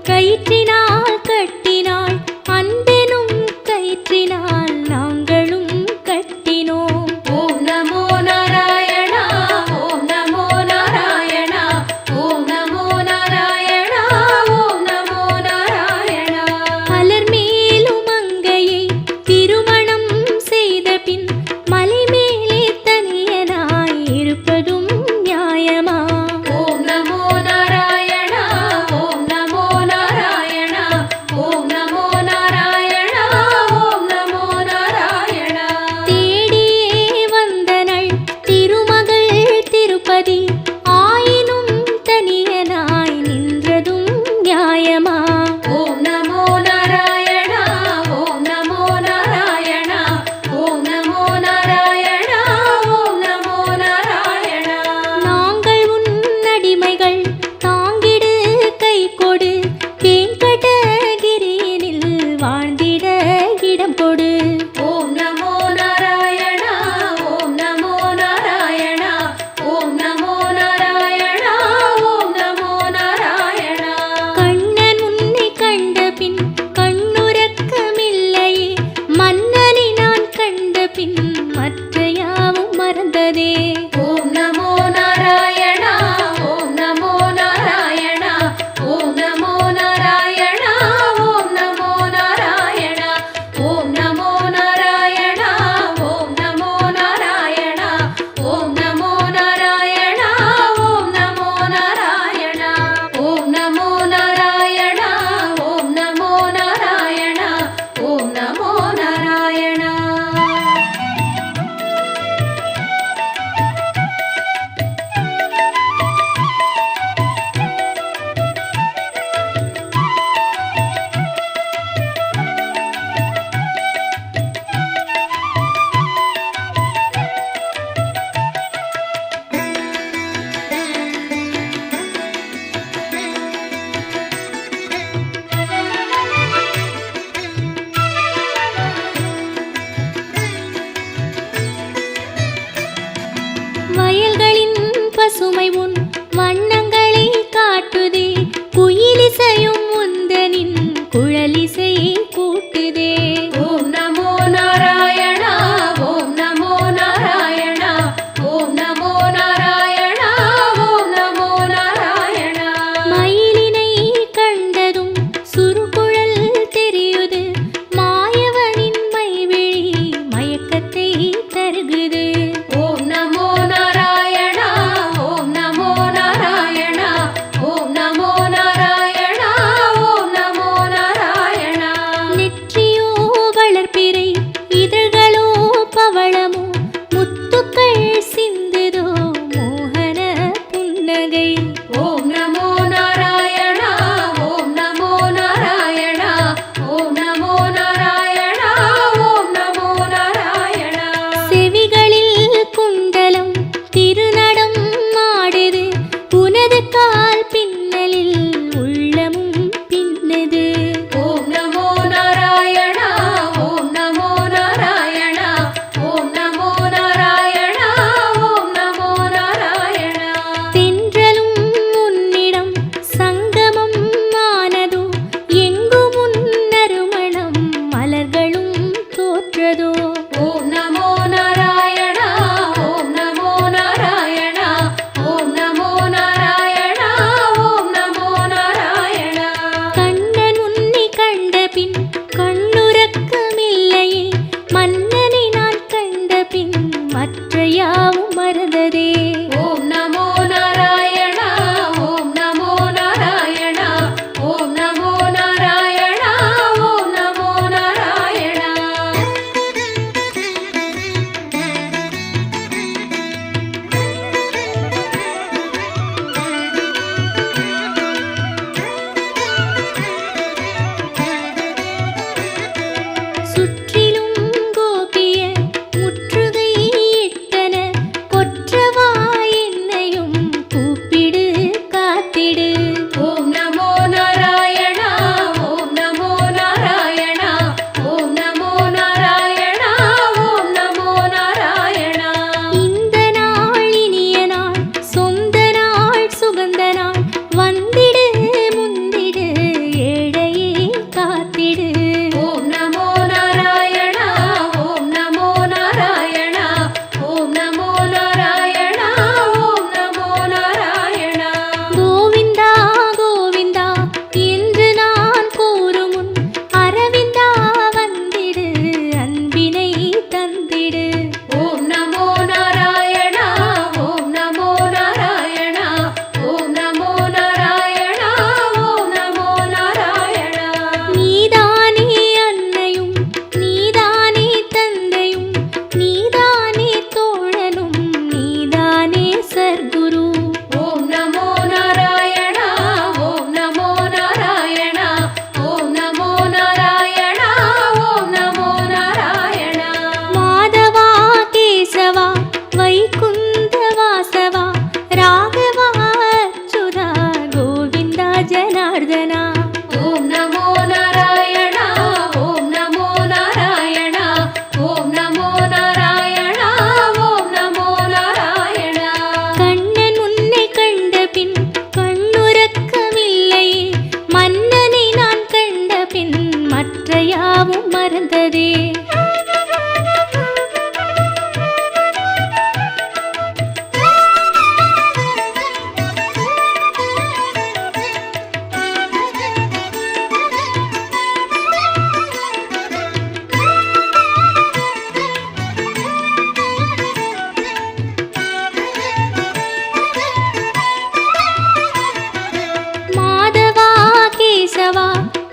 கயிற்றினால் கட்டினாள் அன்பெனும் கயிற்றினால் நாங்களும் கட்டினோம். ஓம் நமோ நாராயணா ஓம் நமோ நாராயணா ஓம் நமோ நாராயணா ஓம் நமோ நாராயணா. மலர் மேலும் மங்கையை திருமணம் செய்த பின் மலை மேலே தனியனாய் இருப்பதும் நியாயமா? ஓம் நமோ நாராயணா ஓம் நமோ நாராயணா ஓம் நமோ நாராயணா ஓம் நமோ நாராயணா. தேடியே வந்தனள் திருமகள் திருப்பதி ஆயினும் தனியனாய் நின்றதும் நியாயமா? ஓம் நமோ நாராயணா ஓம் நமோ நாராயணா ஓம் நமோ நாராயணா ஓம் நமோ நாராயணா. நாங்கள் உன் அடிமைகள் தாங்கிடு கை கொடு வெங்கடகிரியினில் வாழ்ந்திட இடம் கொடு. ஓம் நமோ நாராயணா ஓம் நமோ நாராயணா ஓம் நமோ நாராயணா ஓம் நமோ நாராயணா. கண்ணன் உன்னை கண்ட பின் கண்ணுறக்கமில்லையே மன்னனை நான் கண்ட பின் மற்ற யாவும் மறந்ததே. ஓம் நமோ நாராயணா ஓம் நமோ நாராயணா ஓம் நமோ நாராயணா ஓம் நமோ நாராயணா ஓம் நமோ நாராயணா ஓம் நமோ நாராயணா ஓம் நமோ நாராயணா ஓம் நமோ நாராயணா ஓம் நமோ நாராயணா ஓம் நமோ நாராயணா ஓம் நமோ நாராயணா. வயல்களின் பசுமை உன் வண்ணங்களை காட்டுதே குயிலிசையும் உந்தனின் குழலிசையை கூட்டுதே. ஓம் நமோ நாராயணா ஓம் நமோ நாராயணா ஓம் நமோ நாராயணா ஓம் நமோ நாராயணா. மயிலினை கண்டதும் சுருகுழல் தெரியுது மாயவனின் மைவிழி மயக்கத்தை தருகுது. ஓம் நமோ நாராயணா ஓம் நமோ நாராயணா ஓம் நமோ நாராயணா ஓம் நமோ நாராயணா.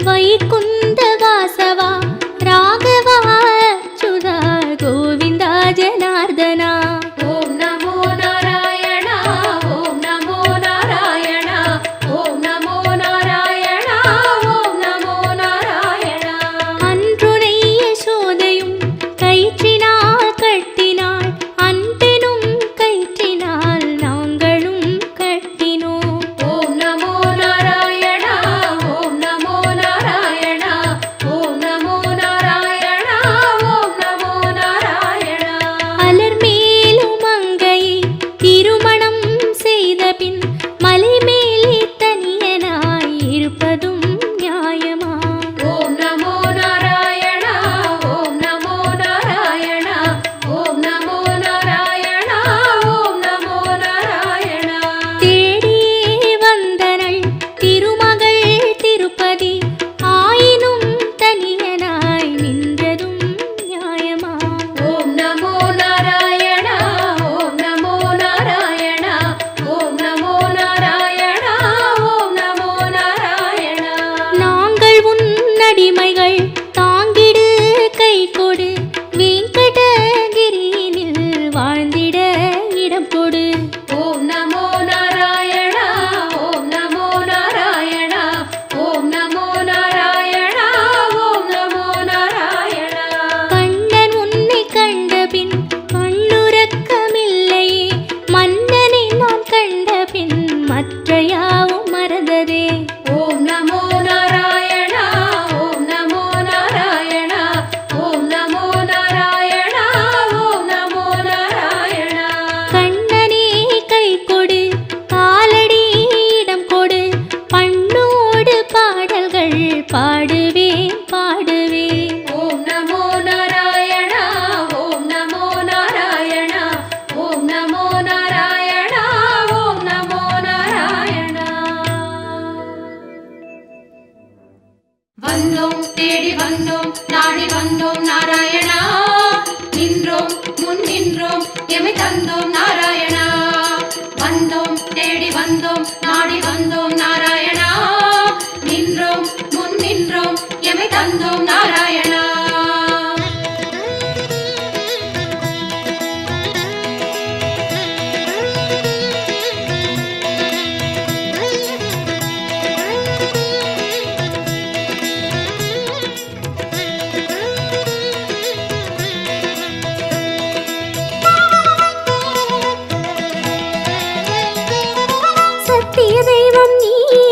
வைகுந்த வாசவா ராகவா அச்சுதா கோவிந்தா ஜனார்தனா. ஓம் நமோ நாராயணா ஓம் நமோ நாராயணா ஓம் நமோ நாராயணா ஓம் நமோ நாராயணா. அன்றுனை யசோதையும் கயிற்றினால் கட்டினாள், அன்பெனும் கயிற்றினால் நாங்களும் கட்டினோம். ஓம் நமோ நாராயணா ஓம் நமோ நாராயணா ஓம் நமோ நாராயணா ஓம் நமோ நாராயணா. அலர்மேலும் மங்கையை திருமணம் செய்த பின் மலைமேலே தனியனாய் இருப்பதும் நியாயமா? ஓம் நமோ நாராயணா ஓம் நமோ நாராயணா ஓம் நமோ நாராயணா ஓம் நமோ நாராயணா. தேடியே வந்தனள் திருமகள் திருப்பதி, ஆயினும் தனியனாய் நின்றதும் நியாயமா? ஓம் நமோ நாராயணா ஓம் நமோ நாராயணா ஓம் நமோ நாராயணா ஓம் நமோ நாராயணா. நாங்கள் உன் அடிமைகள், தாங்கிடு கை கொடு, வெங்கடகிரியினில் வாழ்ந்திட இடம் கொடு. ஓம் நமோ நாராயணா ஓம் நமோ நாராயணா ஓம் நமோ நாராயணா ஓம் நமோ நாராயணா. கண்ணன் உன்னை கண்ட பின் கண்ணுறக்கமில்லையே, மன்னனை நான் கண்ட பின் மற்ற யாவும் மறந்ததே. ஓம் நமோ நாராயணா ஓம் நமோ நாராயணா ஓம் நமோ நாராயணா ஓம் நமோ நாராயணா. கண்ணனே கை கொடு, காலடி இடம் கொடு, பண்ணோடு பாடல்கள் பாடுவேன் பாடுவேன். ஓம் நமோ நாராயணா ஓம் நமோ நாராயணா ஓம் நமோ நாராயணா ஓம் நமோ நாராயணா. வந்தோம் தேடி வந்தோம் நாடி வந்தோம் நாராயணா, நின்றோம் முன் நின்றோம் எமை தந்தோம் நாராயணா. வந்தோம் தேடி வந்தோம் நாடி வந்தோம் நாராயணா, நின்றோம் முன் நின்றோம் எமை தந்தோம் நாராயணா. சத்திய தெய்வம் நீயே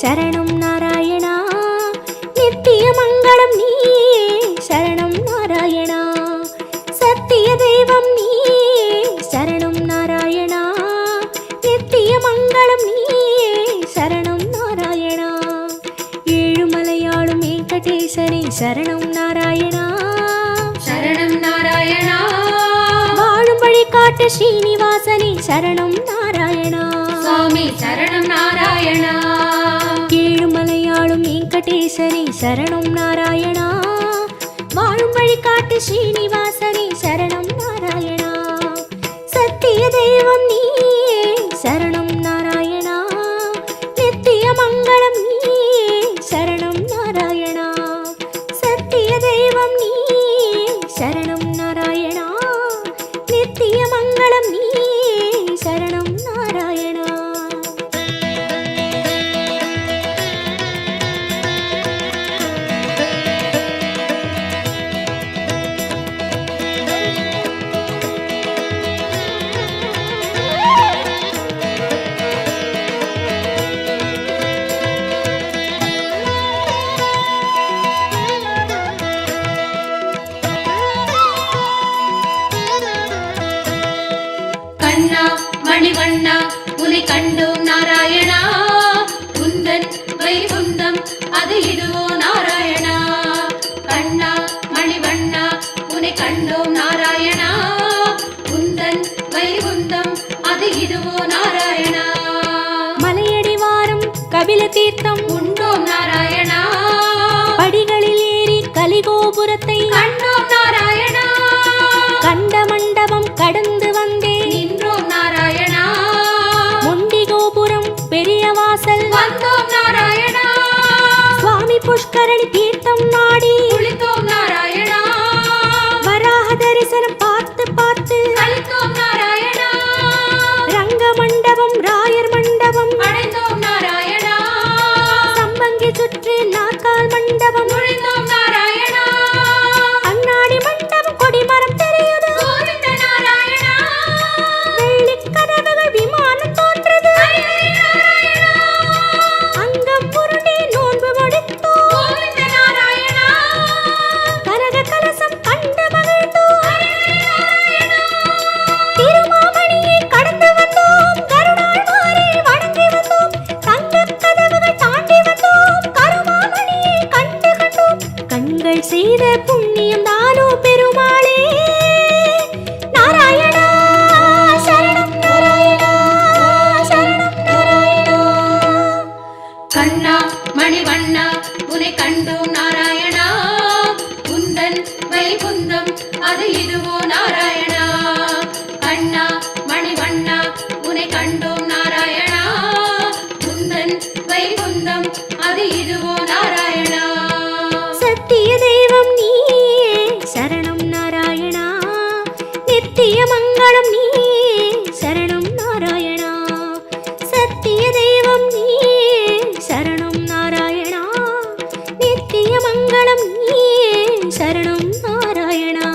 சரணம் நாராயணா, நித்திய மங்களம் நீயே சரணம் நாராயணா. சத்திய தெய்வம் நீயே சரணம் நாராயணா, நித்திய மங்களம் நீயே சரணம் நாராயணா. ஏழுமலையாளும் வெங்கடேசனே சரணம் நாராயணா, சரணம் நாராயணா வாழும் வழி காட்டு ஸ்ரீனிவாசனே சரணம் நாராயணா. சுவாமி சரணம் நாராயணா. ஏழுமலையாளும் வெங்கடேசனே சரணம் நாராயணா, வாழும் வழி காட்டு ஸ்ரீனிவாசனே சரணம் நாராயணா. சத்திய தெய்வம் நீயே சரணம் நாராயணா, நித்திய மங்களம் நீயே சரணம் நாராயணா. சத்திய தெய்வம் நீயே சரணம் நாராயணா, நித்திய மங்களம் நீயே சரணம் நாராயணா. கண்ணா மணிவண்ணா உனை கண்டோம் நாராயணா, உந்தன் வைகுந்தம் அது இதுவோ நாராயணா. கண்ணா மணிவண்ணா உனை கண்டோம் நாராயணா, உந்தன் வைகுந்தம் அது இதுவோ நாராயணா. மலையடி வாரம் கபில தீர்த்தம் உண்டோம் நாராயணா, படிகளில் ஏறி கலிகோபுரத்தை கண்டோம் நாராயணா. கண்ட மண்டபம் கடந்து வந்தேன், நின்றோம் நாராயணா. முண்டி கோபுரம் பெரிய வாசல் வந்தோம் நாராயணா. சுவாமி புஷ்கர புஷ்கரணி தீர்த்தம் நாடி குளித்தோம் நாராயணா வராக தரிசனம் பார்த்து பார்த்து கழித்தோம் நாராயணா ரங்க மண்டபம் ராயர் மண்டபம் அடைந்தோம் நாராயணா சம்பங்கி சுற்றி நாற்கால் மண்டபம் நுழைந்தோம் நாராயணா கண்ணாடி மண்டபம் கொடிமரம் தெரியுது கோவிந்த நாராயணா வெள்ளிக் கதவுகள் விமானம் தோன்றது அங்கம் புரண்டி நோன்பு முடித்தோம் கோவிந்த நாராயணா கனக கலசம் கண்டு மகிழ்ந்தோம் திருமாமணியை கடந்து வந்தோம் கருணாழ்வாரை வணங்கி வந்தோம் தங்கக் கதவுகள் தாண்டி வந்தோம் கருமாமணியை கண்டு கண்டோம் கண்கள் செய்த புண்ணியம் தானோ பெருமாளே நாராயணா சரணம் நாராயணா சரணம் நாராயணா கண்ணா மணிவண்ணா உன்னை கண்டோம் நாராயணா உந்தன் வைகுந்தம் அது இதுவோ நாராயணா கண்ணா மணிவண்ணா உன்னை கண்டோம் நாராயணா உந்தன் வைகுந்தம் அது இதுவோ நாராயணா சத்திய தெய்வம் நீயே சரணம் நாராயணா நித்திய மங்களம் நீயே சரணம் நாராயணா சத்திய தெய்வம் நீயே சரணம் நாராயணா நித்திய மங்களம் நீயே சரணம் நாராயணா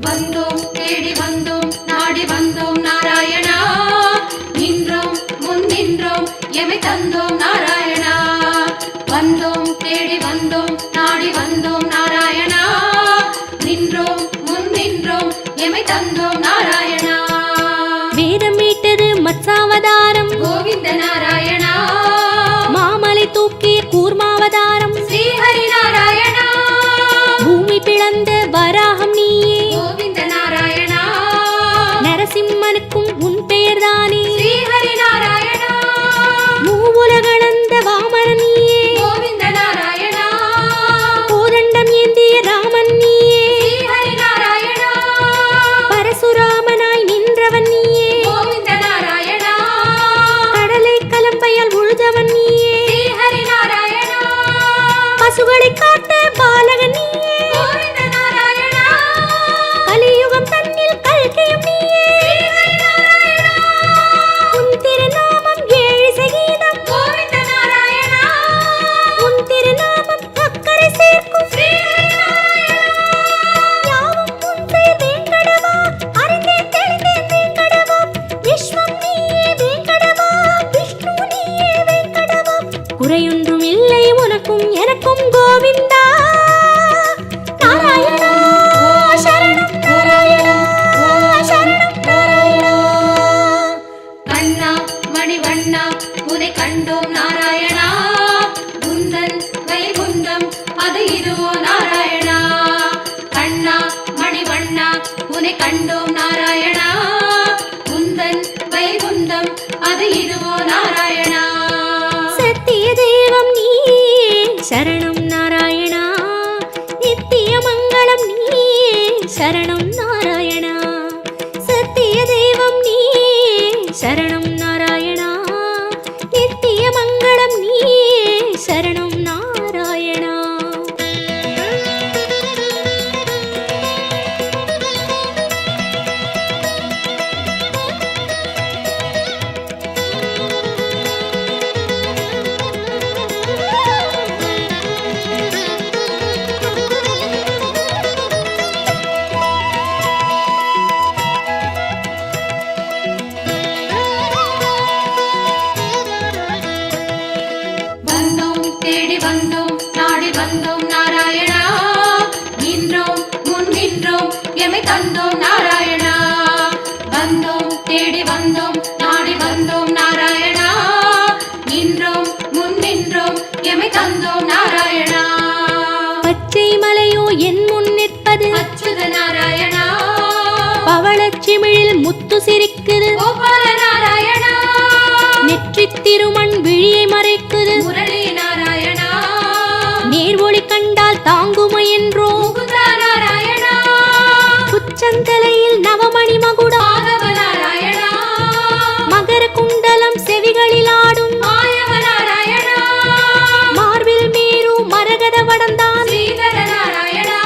வந்தோம் தேடி வந்தோம் நாடி வந்தோம் நாராயணா நின்றோம் முன் நின்றோம் எமை தந்தோம் நாராயணா வந்தோம் தேடி வந்தோம் நாடி வந்தோம் நாராயணா நின்றோம் முன் நின்றோம் எமை தந்தோம் நாராயணா வேதம் மீட்டது மத்சாவதாரம் கோவிந்த நாராயணா மாமலை தூக்கிய கூர்மாவதாரம் ஸ்ரீஹரி நாராயணா பூமி பிளந்த வராகம் நீயே கோவிந்த நாராயணா நரசிம்மனுக்கும் உன் பெயர்தானே ஸ்ரீஹரி நாராயணா மூவுலகளந்த வாமன நீயே கோவிந்த நாராயணா கோதண்டம் ஏந்திய ராமன் நீயே ஸ்ரீஹரி நாராயணா பரசுராமனாய் நின்றவன் நீயே கோவிந்த நாராயணா கடலை கலம்பையால் உழுதவன் நீயே ஸ்ரீஹரி நாராயணா பசுகளை காத்த பாலகன் நீயே கோவிந்த நாராயணா கலியுகம் தன்னில் கல்கியும் நீயே உன் திருநாமம் ஏழு சகீதம் கோவிந்த நாராயணா உன் திருநாமம் அக்கறை சேர்க்கும் ஸ்ரீஹரி யாவும் உன் பெயர் வேங்கடவா அறிந்தேன் தெளிந்தேன் வேங்கடவா விஸ்வம் நீயே வேங்கடவா விஷ்ணு நீயே வேங்கடவா குறையொன்றும் இல்லை உனக்கும் எனக்கும் கோவிந்தா நாராயணா சரணம் நாராயணா சரணம் நாராயணா கண்ணா மணிவண்ணா உன்னை கண்டோம் நாராயணா உந்தன் வைகுந்தம் அது இதுவோ நாராயணா கண்ணா மணிவண்ணா உன்னை கண்டோம் நாராயணா உந்தன் வைகுந்தம் அது இதுவோ நாராயணா சத்திய தெய்வம் நீயே சரணம் நாராயணா நித்திய மங்களம் நீயே சரணம் நாராயணா சத்திய தெய்வம் நீயே சரணம் நாராயணா நித்திய மங்களம் நீயே சரணம் நாராயணா சிரிப்பது அச்சுத நாராயணா பவளச்சிமிழில் முத்து சிரிக்குது கோபால நாராயணா நெற்றித் திருமண் விழியை மறைக்குது முரளி நாராயணா நேர்வொளி கண்டால் தாங்குமோ என்றோ முகுந்த நாராயணா உச்சந்தலையில் நவமணி மகுடம் மாதவ நாராயணா மகர குண்டலம் செவிகளில் ஆடும் மாயவ நாராயணா மார்பில் மீறும் மரகத வடந்தான் ஸ்ரீதர நாராயணா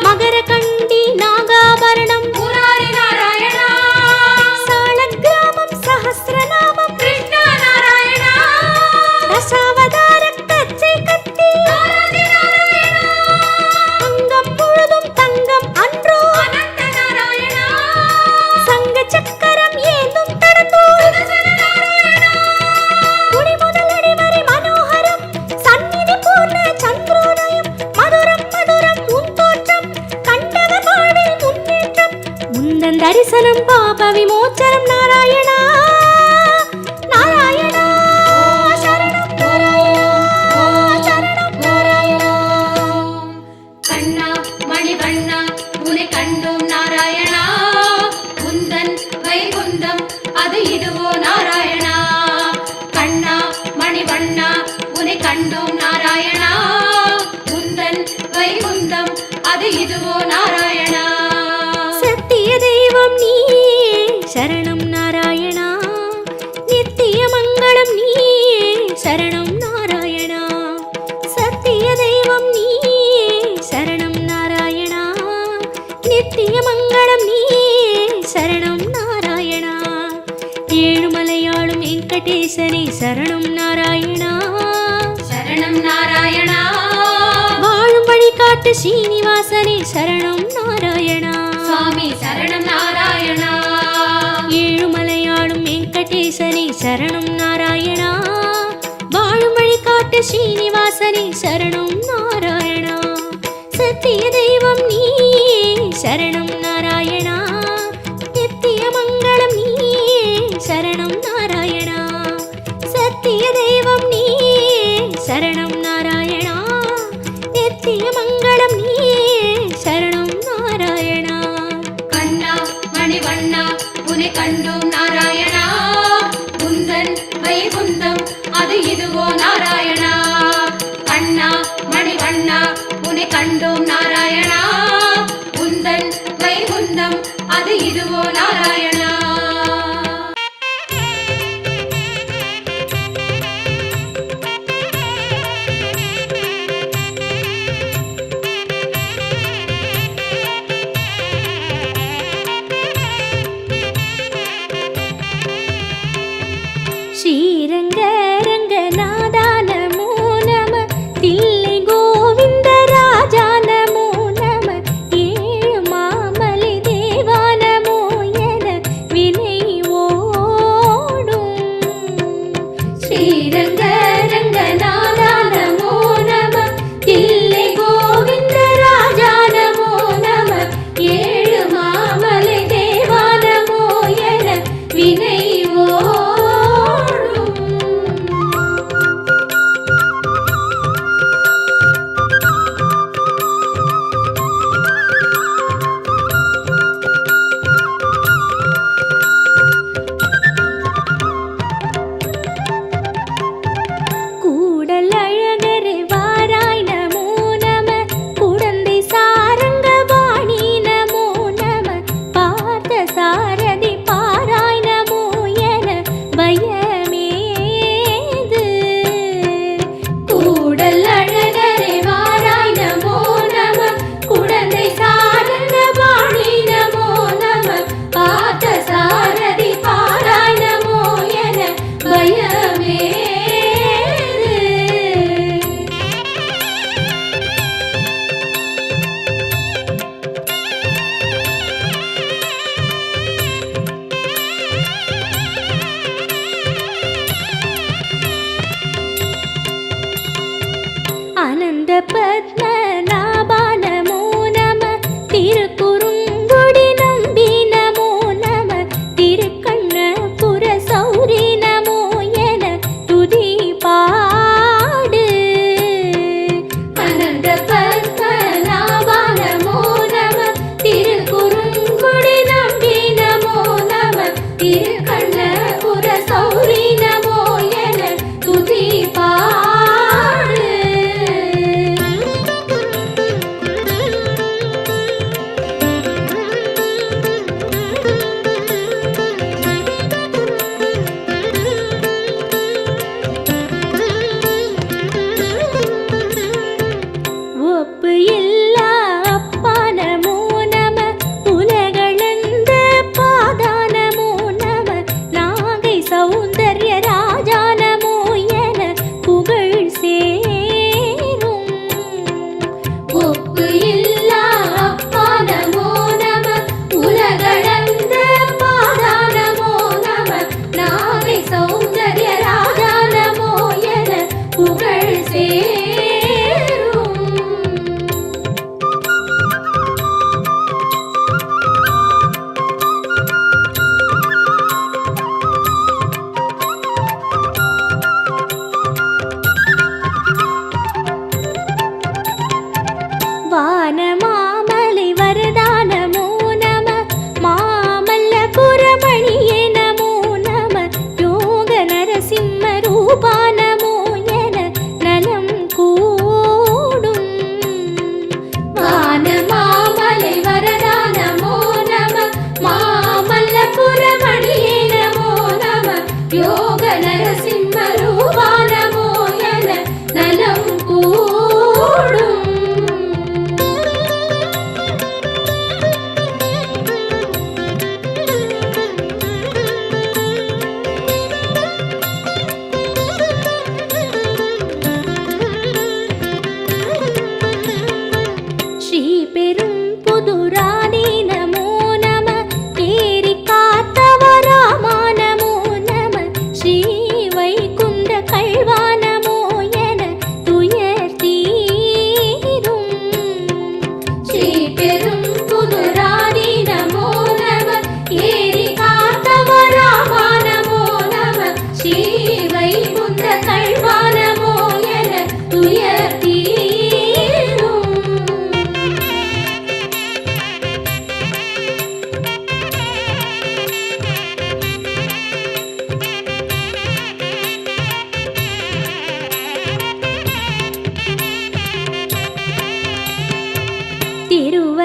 மகர கண்டி நாகாபரணம் முராரி நாராயணா சாலக்கிராமம் சஹஸ்ரநாமம் கிருஷ்ண நாராயணா ரசாவதார கச்சை கத்தி ஆராதி நாராயணா அங்கம் முழுதும் தங்கம் அன்றோ அனந்த நாராயணா சங்க சக்கரம் ஏந்தும் தடந்தோ சுதர்சன நாராயணா குடி முதல் அடிவரை மனோகரம் சந்நிதி பூர்ண சந்திரோதயம் மதுரம் மதுரம் உன் தோற்றம் கண்டவர் வாழ்வில் முன்னேற்றம் முந்தன் தரிசனம் பாப விமோச்சனம் நாராயணா நாராயணா சரணம் சரணம் கண்ணா மணிவண்ணா உன்னை கண்டோம் நாராயணா குந்தன் வைகுந்தம் அது இதுவோ நாராயணா கண்ணா மணிவண்ணா உன்னை கண்டோம் நாராயணா குந்தன் வைகுந்தம் அது இதுவோ நாராயணா சத்திய தெய்வம் நீயே சரணம் நாராயணா நித்திய மங்களம் நீயே சரணம் நாராயணா சத்திய தெய்வம் நீயே சரணம் நாராயணா நித்திய மங்களம் நீயே சரணம் நாராயணா ஏழுமலையாளும் வெங்கடேசனே சரணம் நாராயணா சரணம் நாராயணா வாழும் வழிகாட்டு ஸ்ரீனிவாசனே சரணம் நாராயணா சுவாமி சரணம் நாராயணா ஏழுமலையாளும் வெங்கடேசனே சரணம் நாராயணா வாழும் வழிகாட்டு ஸ்ரீனிவாசனே சரணம் நாராயணா சத்திய தெய்வம் நீயே சரணம் நாராயணா நித்திய மங்களம் நீயே சரணம் நாராயணா சத்திய தெய்வம் நீயே சரணம் நாராயணா நித்திய மங்களம் நீயே சரணம் நாராயணா கண்ணா மணிவண்ணா உன்னை கண்டோம் நாராயணா குந்தன் வைகுந்தம் அது இதுவோ நாராயணா கண்ணா மணிவண்ணா உன்னை கண்டோம் நாராயணா குந்தன் வைகுந்தம்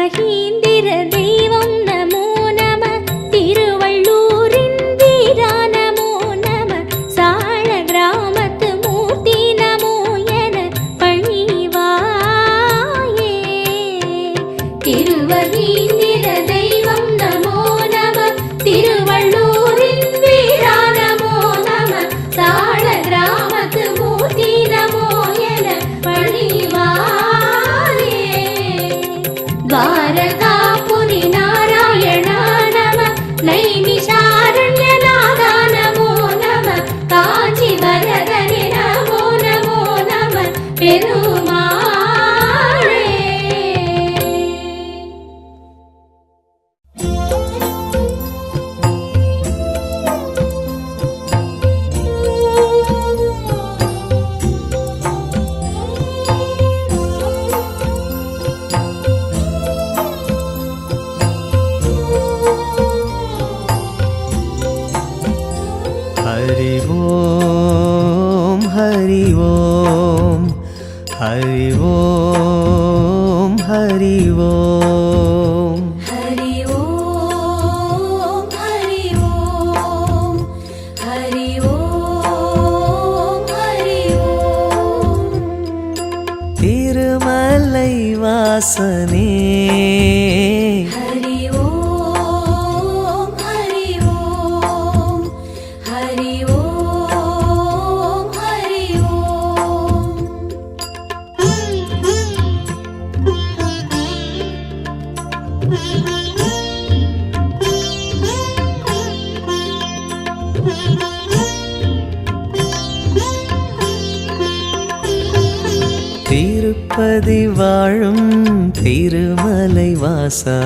திருமகீந்திர தெய்வம் நமோ நம திருவள்ளூரின் வீரா நமோ நம சாள கிராமத்து மூர்த்தி நமோ என பணிவாயே திருவகீந்திர தெய்வம் நமோ நம திருவள்ளூரின் வீரா நமோ நம சாள கிராமத்து மூர்த்தி நமோ என பணிவாயே द्वारकापुरी नारायणा नमः नैमिषारण्यनाथा नमो नमः काञ्चीवरदने नमो नमो नमः पेरुमाळे हरि ओम हरि ओम हरि ओम हरि ओम हरि ओम हरि ओम हरि ओम हरि ओम तिरुमलै वासने हरि ओम हरि ओम हरि ओम हरि ओम திருப்பதி வாழும் திருமலை வாசா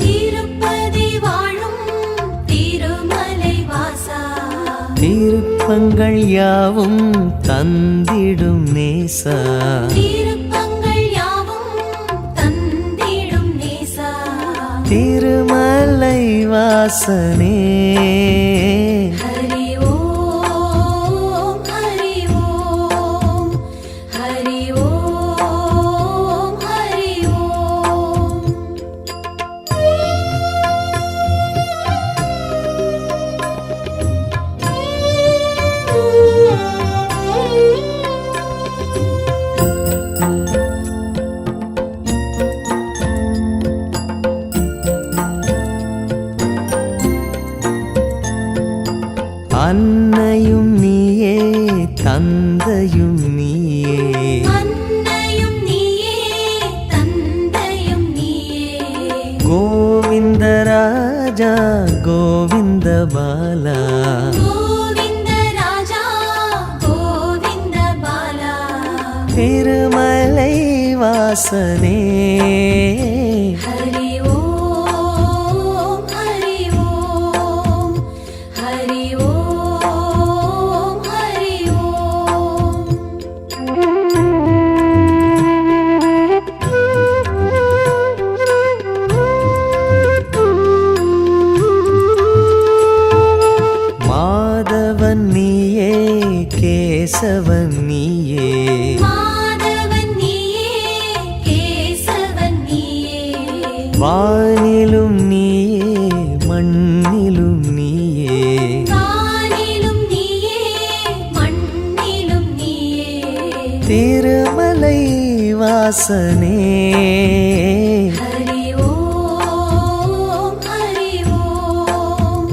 திருப்பதி வாழும் திருமலை வாசா திருப்பங்கள் யாவும் தந்திடும் நேசா திருப்பங்கள் யாவும் தந்திடும் நேசா திருமலை வாசனே हरि ओम हरि ओम हरि ओम हरि ओम அன்னையும் நீயே தந்தையும் நீயே அன்னையும் நீயே தந்தையும் நீயே கோவிந்த ராஜா கோவிந்த பாலா கோவிந்த ராஜா கோவிந்த பாலா திருமலை வாசனே हरि ओम हरि ओम हरि ओम हरि ओम மாதவன் நீயே கேசவன் நீயே மாதவன் நீயே கேசவன் நீயே வானிலும் நீயே மண்ணிலும் நீயே வானிலும் நீயே மண்ணிலும் நீயே திருமலை வாசனே हरि ओम हरि ओम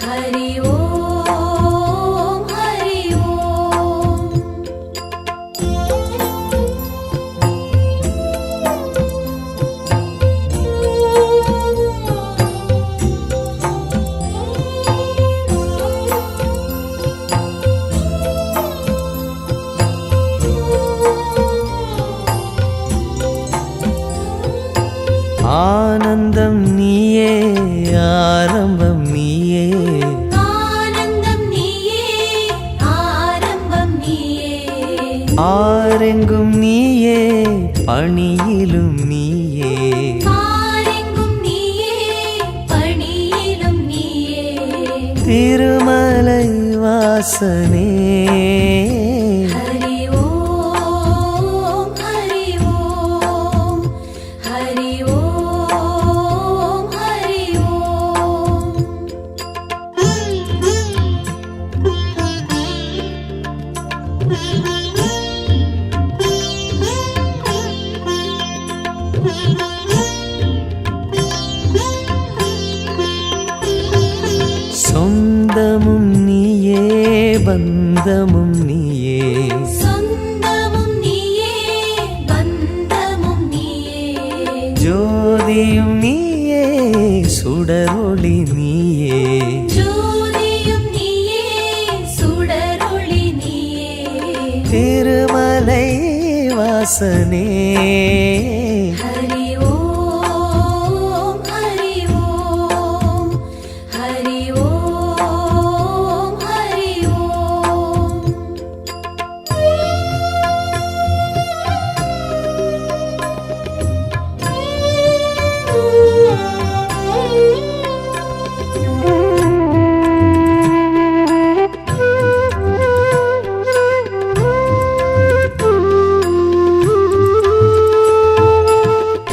हरि ओम हरि ओम ஆனந்தம் நீயே ஆரம்பம் நீயே ஆனந்தம் நீயே ஆரம்பம் நீயே ஆரெங்கும் நீயே பணியிலும் நீயே ஆரெங்கும் நீயே பணியிலும் நீயே திருமலை வாசனே हरि ओम हरि ओम हरि ओम சொந்தமும் நீயே சொந்தமும் நீயே பந்தமும் நீயே ஜோதியும் நீயே சுடரொளி நீயே ஜோதியும் நீயே சுடரொளி நீயே திருமலை வாசனே ஹரி ஓம் ஹரி ஓம் ஹரி ஓம் ஹரி ஓம்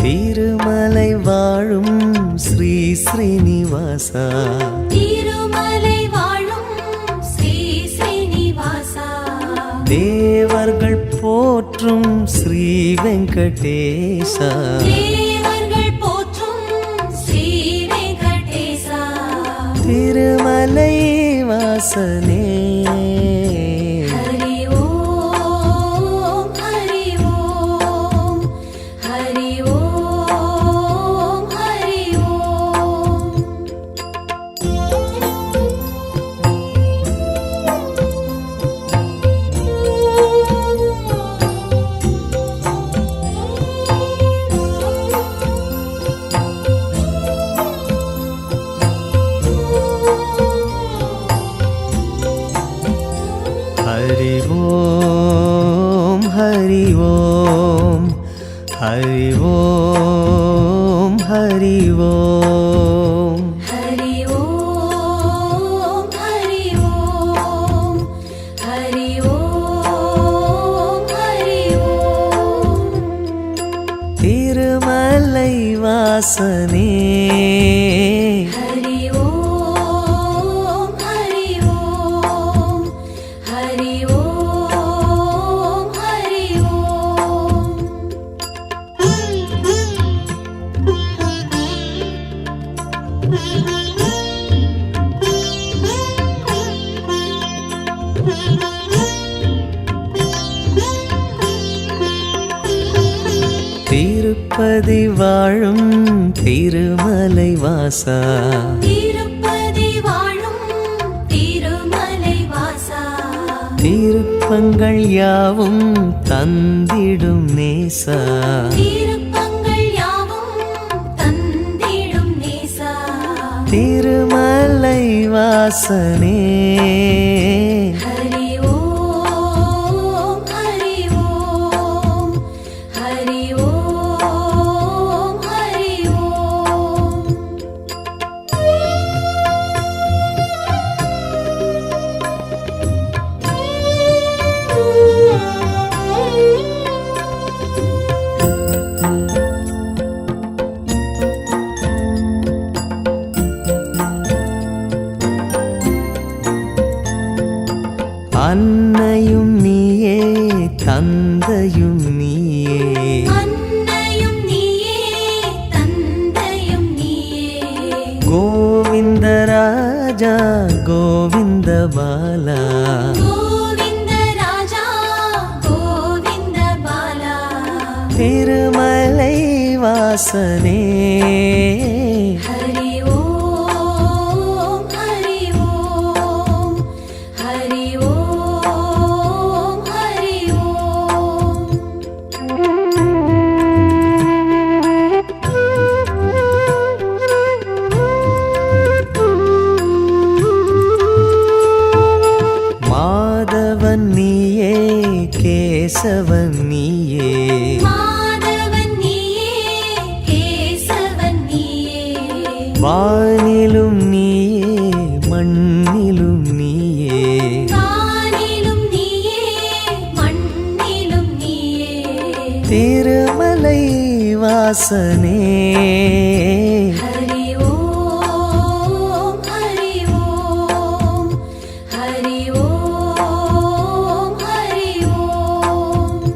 திருமலை வாழும் ஸ்ரீ ஸ்ரீனிவாசா திருமலை வாழும் ஸ்ரீ ஸ்ரீனிவாசா தேவர்கள் போற்றும் ஸ்ரீ வெங்கடேசா தேவர்கள் போற்றும் ஸ்ரீ வெங்கடேசா திருமலை வாசனே ஹரி ஓம் ஹரி ஓம் ஹரி ஓம் ஹரி ஓம் ஹரி ஓம் ஹரி ஓம் ஹரி ஓம் ஹரி ஓம் ஹரி ஓம் ஹரி ஓம் ஹரி ஓம் ஹரி ஓம் திருமலை வாசனே ஹரி ஓம் ஹரி ஓம் ஹரி ஓம் ஹரி ஓம் திருப்பதி வாழும் திருமலை வாசா திருப்பதி வாழும் திருமலை வாசா திருப்பங்கள் யாவும் தந்திடும் நேசா திருப்பங்கள் யாவும் தந்திடும் நேசா திருமலை வாசனே ஹரி ஓம் ஹரி ஓம் ஹரி ஓம் ஹரி ஓம் அன்னையும் நீயே தந்தையும் நீயே அன்னையும் நீயே தந்தையும் நீயே கோவிந்தராஜா கோவிந்த பாலா கோவிந்த ராஜா கோவிந்த பாலா திருமலை வாசனே ஹரி ஓம் ஹரி ஓம் ஹரி ஓம் ஹரி ஓம் மாதவன் நீயே கேசவன் நீயே மாதவன் நீயே கேசவன் நீயே வானிலும் நீயே மண்ணிலும் நீயே வானிலும் நீயே மண்ணிலும் நீயே திருமலை வாசனே ஹரி ஓம் ஹரி ஓம் ஹரி ஓம் ஹரி ஓம்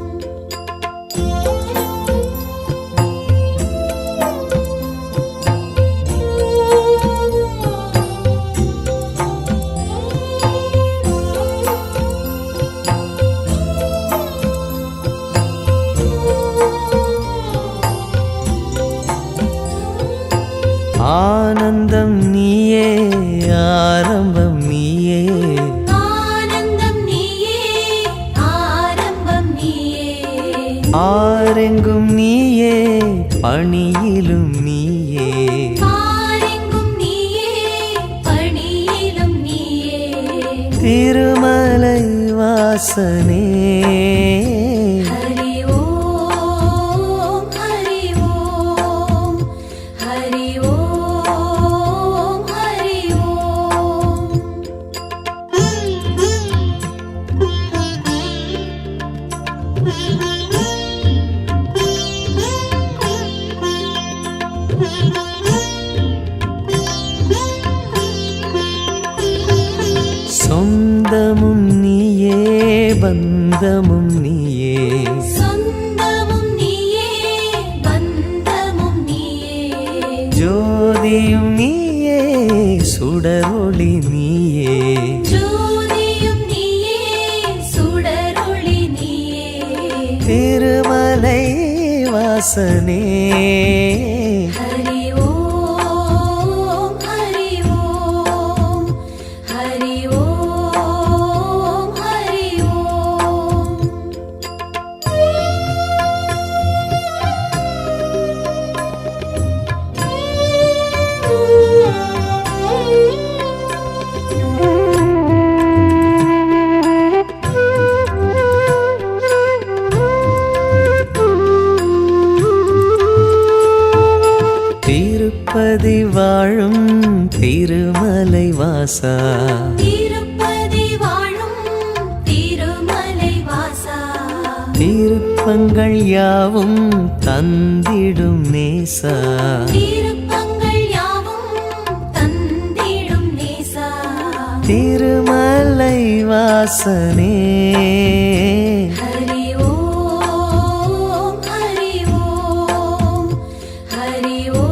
ஆனந்தம் நீயே ஆரம்பம் நீயே ஆனந்தம் நீயே ஆரம்பம் நீயே ஆரெங்கும் நீயே பணியிலும் நீயே ஆரெங்கும் நீயே பணியிலும் நீயே திருமலை வாசனே ஹரி ஓம் ஹரி ஓம் ஹரி ஓம் ஹரி ஓம் சொந்தமும் நீயே பந்தமும் நீயே சொந்தமும் நீயே பந்தமும் நீயே ஜோதியும் நீயே சுடரொளி நீயே ஜோதியும் நீயே சுடரொளி நீயே திருமலை வாசனே ஹரி ஓம் ஹரி ஓம் ஹரி ஓம் ஹரி ஓம் திருப்பதி வாழும் திருமலை வாசா திருப்பதி வாழும் திருமலை வாசா திருப்பங்கள் யாவும் தந்திடும் நேசா திருப்பங்கள் யாவும் தந்திடும் நேசா திருமலை வாசனே ஹரி ஓம் ஹரி ஓம் ஹரி ஓம்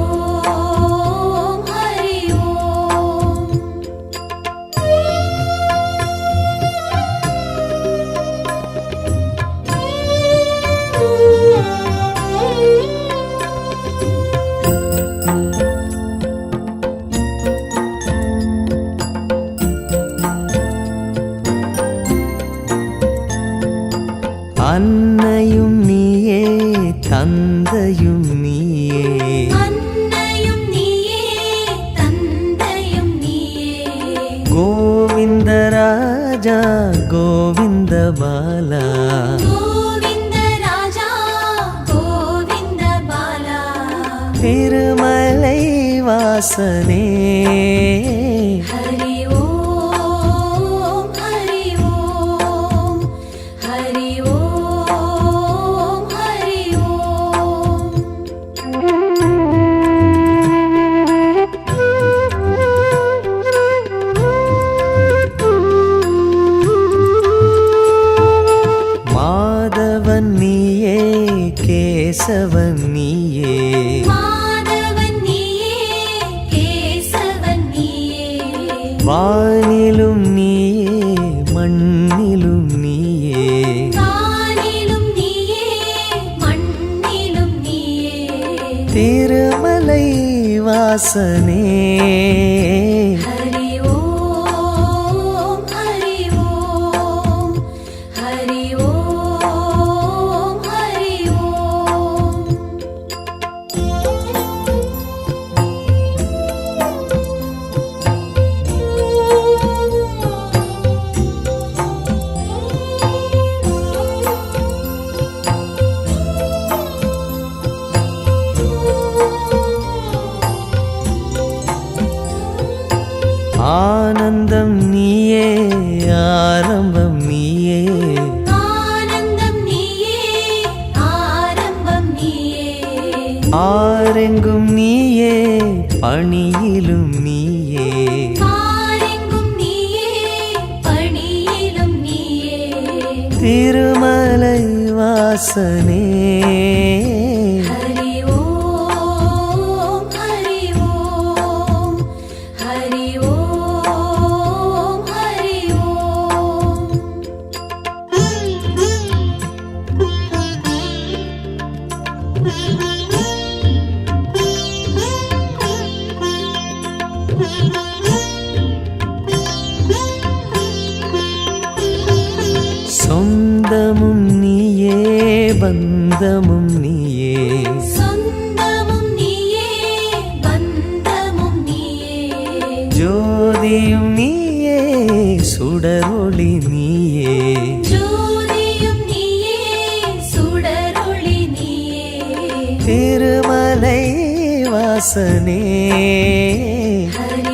ஹரி ஓம் அன்னையும் நீயே தந்தையும் நீயே அன்னையும் நீயே தந்தையும் நீயே கோவிந்தராஜா கோவிந்த பாலா கோவிந்த ராஜா கோவிந்த பாலா திருமலை வாசனே ஹரி ஓம் ஹரி ஓம் ஹரி ஓம் ஹரி ஓம் மாதவன் நீயே கேசவன் நீயே மாதவன் நீயே கேசவன் நீயே வானிலும் நீயே மண்ணிலும் நீயே வானிலும் நீயே மண்ணிலும் நீயே திருமலை வாசனே ஹரி ஓம் ஹரி ஓம் ஹரி ஓம் ஹரி ஓம் ஆனந்தம் நீயே ஆரம்பம் நீயே ஆனந்தம் நீயே ஆரம்பம் நீயே ஆரெங்கும் நீயே பணியிலும் நீயே ஆரெங்கும் நீயே பணியிலும் நீயே திருமலை வாசனே ஹரி ஓம் ஹரி ஓம் ஹரி ஓம் ஹரி ஓம் ஜோதியும் நீயே சுடரொளி நீயே ஜோதியும் நீயே சுடரொளி நீயே திருமலை வாசனே ஹரி